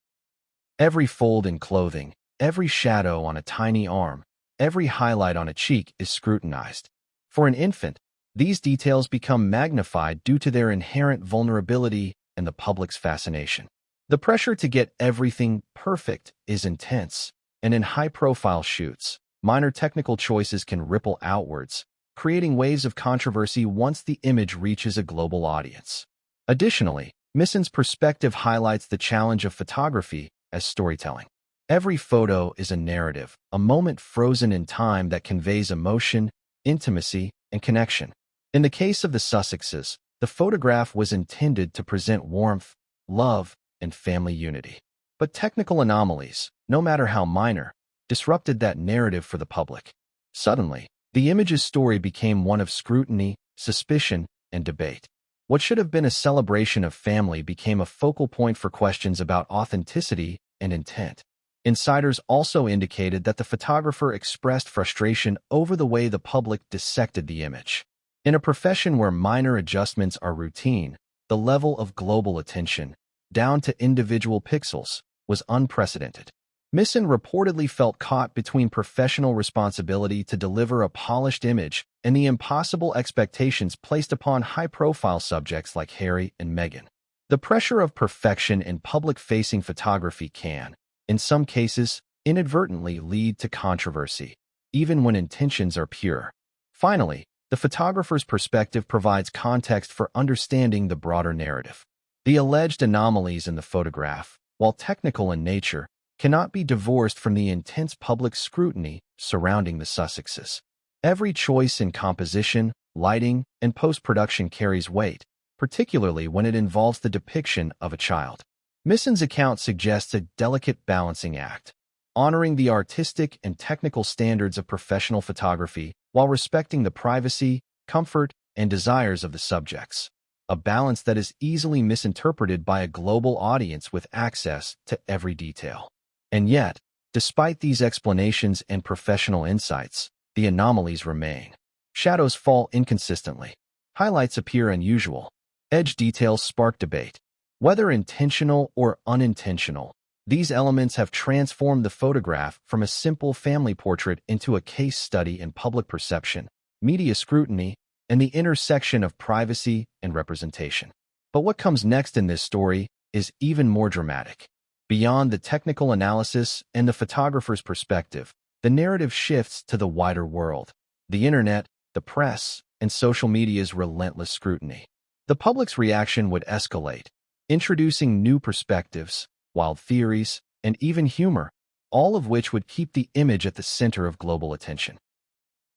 Every fold in clothing, every shadow on a tiny arm, every highlight on a cheek is scrutinized. For an infant, these details become magnified due to their inherent vulnerability and the public's fascination. The pressure to get everything perfect is intense, and in high-profile shoots, minor technical choices can ripple outwards, creating waves of controversy once the image reaches a global audience. Additionally, Meghan's perspective highlights the challenge of photography as storytelling. Every photo is a narrative, a moment frozen in time that conveys emotion, intimacy, and connection. In the case of the Sussexes, the photograph was intended to present warmth, love, and family unity. But technical anomalies, no matter how minor, disrupted that narrative for the public. Suddenly, the image's story became one of scrutiny, suspicion, and debate. What should have been a celebration of family became a focal point for questions about authenticity and intent. Insiders also indicated that the photographer expressed frustration over the way the public dissected the image. In a profession where minor adjustments are routine, the level of global attention, down to individual pixels, was unprecedented. Meghan reportedly felt caught between professional responsibility to deliver a polished image and the impossible expectations placed upon high-profile subjects like Harry and Meghan. The pressure of perfection in public-facing photography can, in some cases, inadvertently lead to controversy, even when intentions are pure. Finally, the photographer's perspective provides context for understanding the broader narrative. The alleged anomalies in the photograph, while technical in nature, cannot be divorced from the intense public scrutiny surrounding the Sussexes. Every choice in composition, lighting, and post-production carries weight, particularly when it involves the depiction of a child. Meghan's account suggests a delicate balancing act, honoring the artistic and technical standards of professional photography while respecting the privacy, comfort, and desires of the subjects. A balance that is easily misinterpreted by a global audience with access to every detail. And yet, despite these explanations and professional insights, the anomalies remain. Shadows fall inconsistently. Highlights appear unusual. Edge details spark debate. Whether intentional or unintentional, these elements have transformed the photograph from a simple family portrait into a case study in public perception, media scrutiny, and the intersection of privacy and representation. But what comes next in this story is even more dramatic. Beyond the technical analysis and the photographer's perspective, the narrative shifts to the wider world. The internet, the press, and social media's relentless scrutiny. The public's reaction would escalate, introducing new perspectives, wild theories, and even humor, all of which would keep the image at the center of global attention.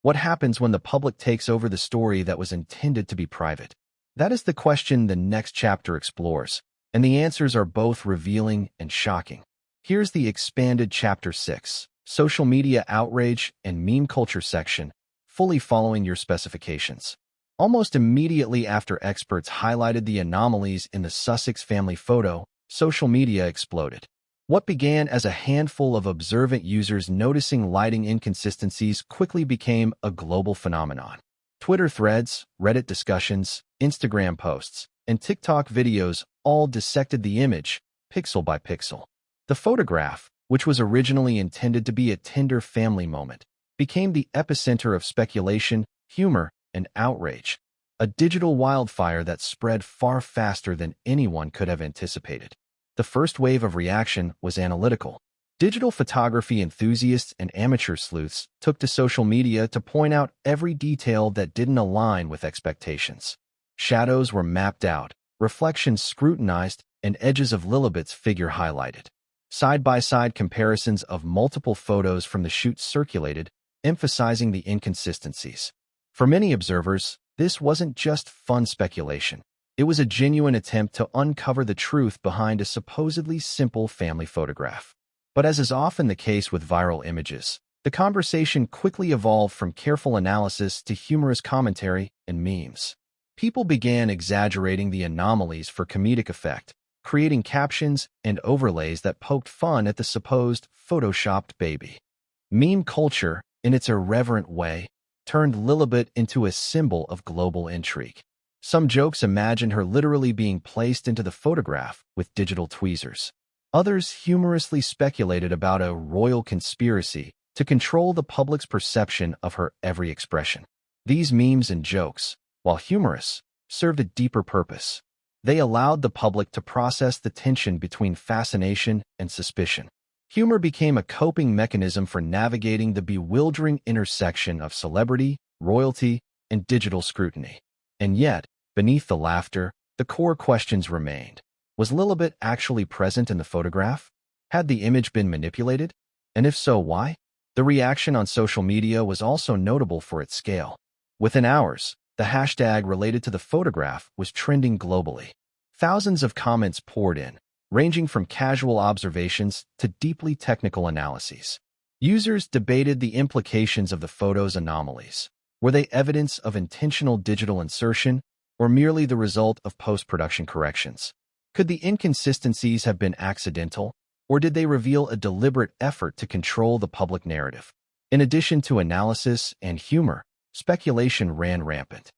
What happens when the public takes over the story that was intended to be private? That is the question the next chapter explores, and the answers are both revealing and shocking. Here's the expanded Chapter 6, Social Media Outrage and Meme Culture section, fully following your specifications. Almost immediately after experts highlighted the anomalies in the Sussex family photo, social media exploded. What began as a handful of observant users noticing lighting inconsistencies quickly became a global phenomenon. Twitter threads, Reddit discussions, Instagram posts, and TikTok videos all dissected the image, pixel by pixel. The photograph, which was originally intended to be a tender family moment, became the epicenter of speculation, humor, and outrage, a digital wildfire that spread far faster than anyone could have anticipated. The first wave of reaction was analytical. Digital photography enthusiasts and amateur sleuths took to social media to point out every detail that didn't align with expectations. Shadows were mapped out, reflections scrutinized, and edges of Lilibet's figure highlighted. Side-by-side comparisons of multiple photos from the shoot circulated, emphasizing the inconsistencies. For many observers, this wasn't just fun speculation. It was a genuine attempt to uncover the truth behind a supposedly simple family photograph. But as is often the case with viral images, the conversation quickly evolved from careful analysis to humorous commentary and memes. People began exaggerating the anomalies for comedic effect, creating captions and overlays that poked fun at the supposed photoshopped baby. Meme culture, in its irreverent way, turned Lilibet into a symbol of global intrigue. Some jokes imagined her literally being placed into the photograph with digital tweezers. Others humorously speculated about a royal conspiracy to control the public's perception of her every expression. These memes and jokes, while humorous, served a deeper purpose. They allowed the public to process the tension between fascination and suspicion. Humor became a coping mechanism for navigating the bewildering intersection of celebrity, royalty, and digital scrutiny. And yet, beneath the laughter, the core questions remained. Was Lilibet actually present in the photograph? Had the image been manipulated? And if so, why? The reaction on social media was also notable for its scale. Within hours, the hashtag related to the photograph was trending globally. Thousands of comments poured in, ranging from casual observations to deeply technical analyses. Users debated the implications of the photo's anomalies. Were they evidence of intentional digital insertion, or merely the result of post-production corrections? Could the inconsistencies have been accidental, or did they reveal a deliberate effort to control the public narrative? In addition to analysis and humor, speculation ran rampant.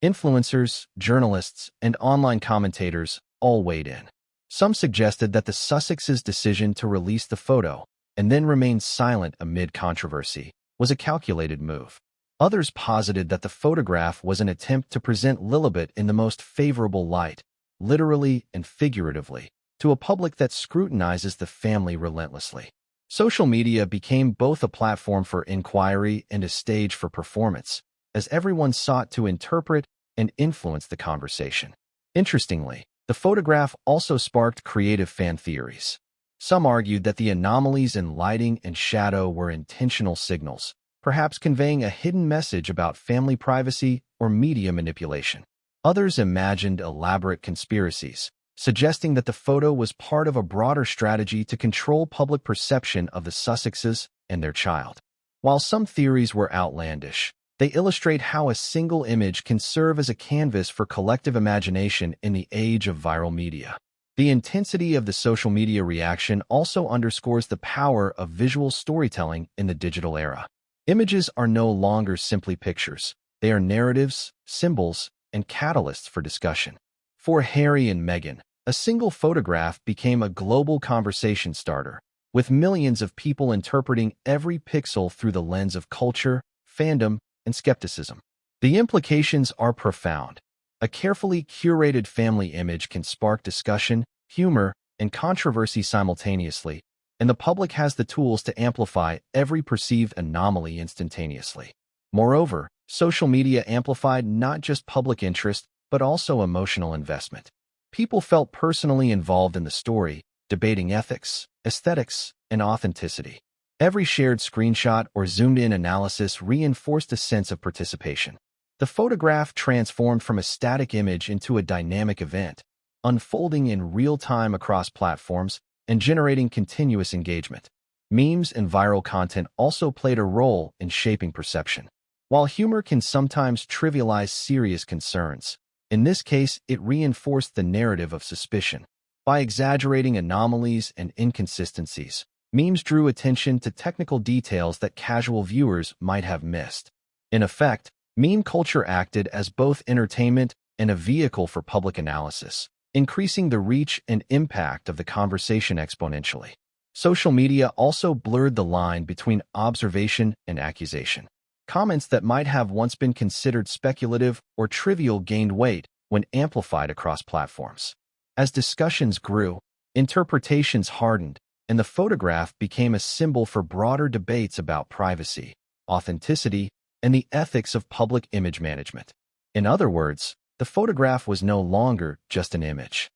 Influencers, journalists, and online commentators all weighed in. Some suggested that the Sussexes' decision to release the photo and then remain silent amid controversy was a calculated move. Others posited that the photograph was an attempt to present Lilibet in the most favorable light, literally and figuratively, to a public that scrutinizes the family relentlessly. Social media became both a platform for inquiry and a stage for performance, as everyone sought to interpret and influence the conversation. Interestingly, the photograph also sparked creative fan theories. Some argued that the anomalies in lighting and shadow were intentional signals, perhaps conveying a hidden message about family privacy or media manipulation. Others imagined elaborate conspiracies, suggesting that the photo was part of a broader strategy to control public perception of the Sussexes and their child. While some theories were outlandish, they illustrate how a single image can serve as a canvas for collective imagination in the age of viral media. The intensity of the social media reaction also underscores the power of visual storytelling in the digital era. Images are no longer simply pictures. They are narratives, symbols, and catalysts for discussion. For Harry and Meghan, a single photograph became a global conversation starter, with millions of people interpreting every pixel through the lens of culture, fandom, and skepticism. The implications are profound. A carefully curated family image can spark discussion, humor, and controversy simultaneously, and the public has the tools to amplify every perceived anomaly instantaneously. Moreover, social media amplified not just public interest, but also emotional investment. People felt personally involved in the story, debating ethics, aesthetics, and authenticity. Every shared screenshot or zoomed-in analysis reinforced a sense of participation. The photograph transformed from a static image into a dynamic event, unfolding in real time across platforms and generating continuous engagement. Memes and viral content also played a role in shaping perception. While humor can sometimes trivialize serious concerns, in this case it reinforced the narrative of suspicion. By exaggerating anomalies and inconsistencies, memes drew attention to technical details that casual viewers might have missed. In effect, meme culture acted as both entertainment and a vehicle for public analysis, increasing the reach and impact of the conversation exponentially. Social media also blurred the line between observation and accusation. Comments that might have once been considered speculative or trivial gained weight when amplified across platforms. As discussions grew, interpretations hardened, and the photograph became a symbol for broader debates about privacy, authenticity, and the ethics of public image management. In other words, the photograph was no longer just an image.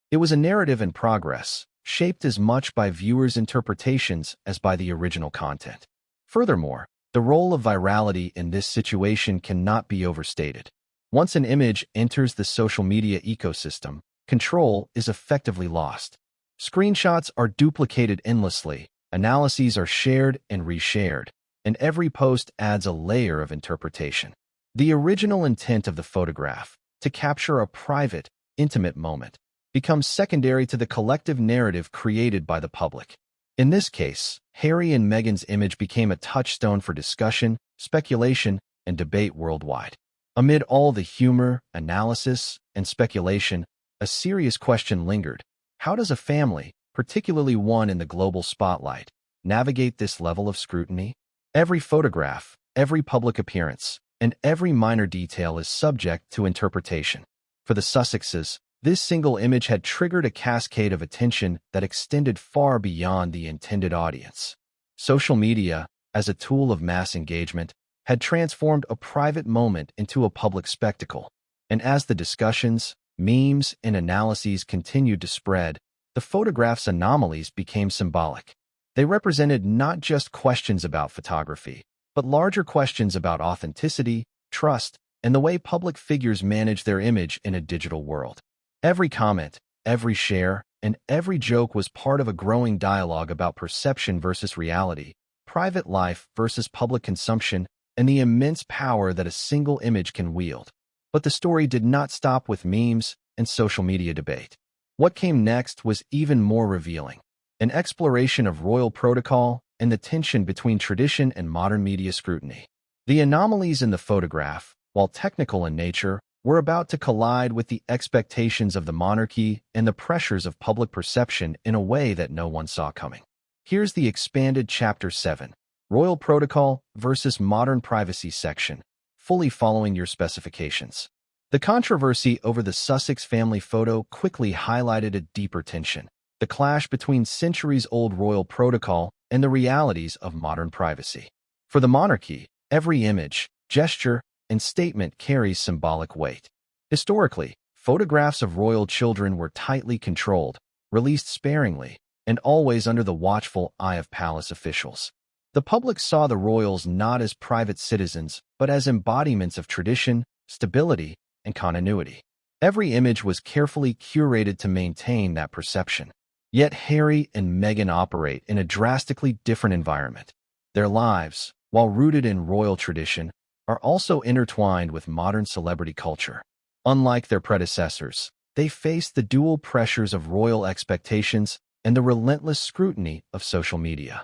It was a narrative in progress, shaped as much by viewers' interpretations as by the original content. Furthermore, the role of virality in this situation cannot be overstated. Once an image enters the social media ecosystem, control is effectively lost. Screenshots are duplicated endlessly, analyses are shared and reshared, and every post adds a layer of interpretation. The original intent of the photograph, to capture a private, intimate moment, becomes secondary to the collective narrative created by the public. In this case, Harry and Meghan's image became a touchstone for discussion, speculation, and debate worldwide. Amid all the humor, analysis, and speculation, a serious question lingered. How does a family, particularly one in the global spotlight, navigate this level of scrutiny? Every photograph, every public appearance, and every minor detail is subject to interpretation. For the Sussexes, this single image had triggered a cascade of attention that extended far beyond the intended audience. Social media, as a tool of mass engagement, had transformed a private moment into a public spectacle. And as the discussions, memes, and analyses continued to spread, the photograph's anomalies became symbolic. They represented not just questions about photography, but larger questions about authenticity, trust, and the way public figures manage their image in a digital world. Every comment, every share, and every joke was part of a growing dialogue about perception versus reality, private life versus public consumption, and the immense power that a single image can wield. But the story did not stop with memes and social media debate. What came next was even more revealing, an exploration of royal protocol and the tension between tradition and modern media scrutiny. The anomalies in the photograph, while technical in nature, were about to collide with the expectations of the monarchy and the pressures of public perception in a way that no one saw coming. Here's the expanded Chapter 7, Royal Protocol versus Modern Privacy section, fully following your specifications. The controversy over the Sussex family photo quickly highlighted a deeper tension, the clash between centuries-old royal protocol and the realities of modern privacy. For the monarchy, every image, gesture, and statement carries symbolic weight. Historically, photographs of royal children were tightly controlled, released sparingly, and always under the watchful eye of palace officials. The public saw the royals not as private citizens, but as embodiments of tradition, stability, and continuity. Every image was carefully curated to maintain that perception. Yet Harry and Meghan operate in a drastically different environment. Their lives, while rooted in royal tradition, are also intertwined with modern celebrity culture. Unlike their predecessors, they face the dual pressures of royal expectations and the relentless scrutiny of social media.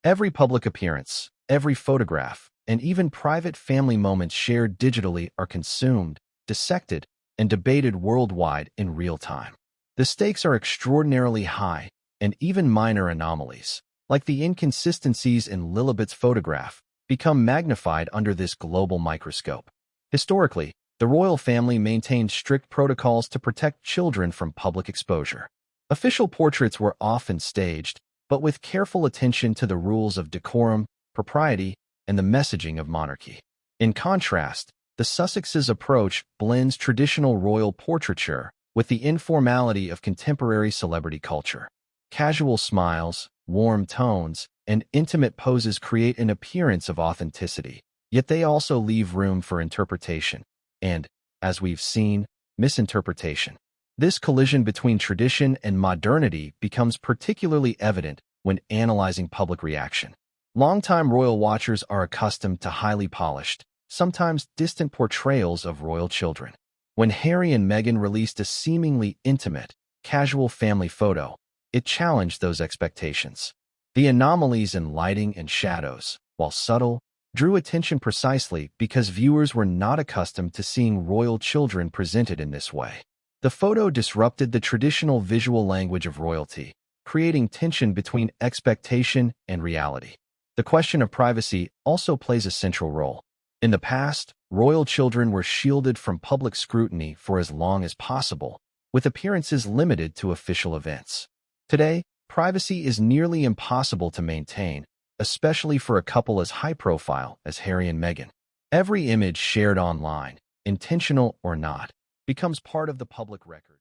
Every public appearance, every photograph, and even private family moments shared digitally are consumed, dissected, and debated worldwide in real time. The stakes are extraordinarily high, and even minor anomalies, like the inconsistencies in Lilibet's photograph, become magnified under this global microscope. Historically, the royal family maintained strict protocols to protect children from public exposure. Official portraits were often staged, but with careful attention to the rules of decorum, propriety, and the messaging of monarchy. In contrast, the Sussexes' approach blends traditional royal portraiture with the informality of contemporary celebrity culture. Casual smiles, warm tones, and intimate poses create an appearance of authenticity, yet they also leave room for interpretation and, as we've seen, misinterpretation. This collision between tradition and modernity becomes particularly evident when analyzing public reaction. Longtime royal watchers are accustomed to highly polished, sometimes distant portrayals of royal children. When Harry and Meghan released a seemingly intimate, casual family photo, it challenged those expectations. The anomalies in lighting and shadows, while subtle, drew attention precisely because viewers were not accustomed to seeing royal children presented in this way. The photo disrupted the traditional visual language of royalty, creating tension between expectation and reality. The question of privacy also plays a central role. In the past, royal children were shielded from public scrutiny for as long as possible, with appearances limited to official events. Today, privacy is nearly impossible to maintain, especially for a couple as high-profile as Harry and Meghan. Every image shared online, intentional or not, becomes part of the public record.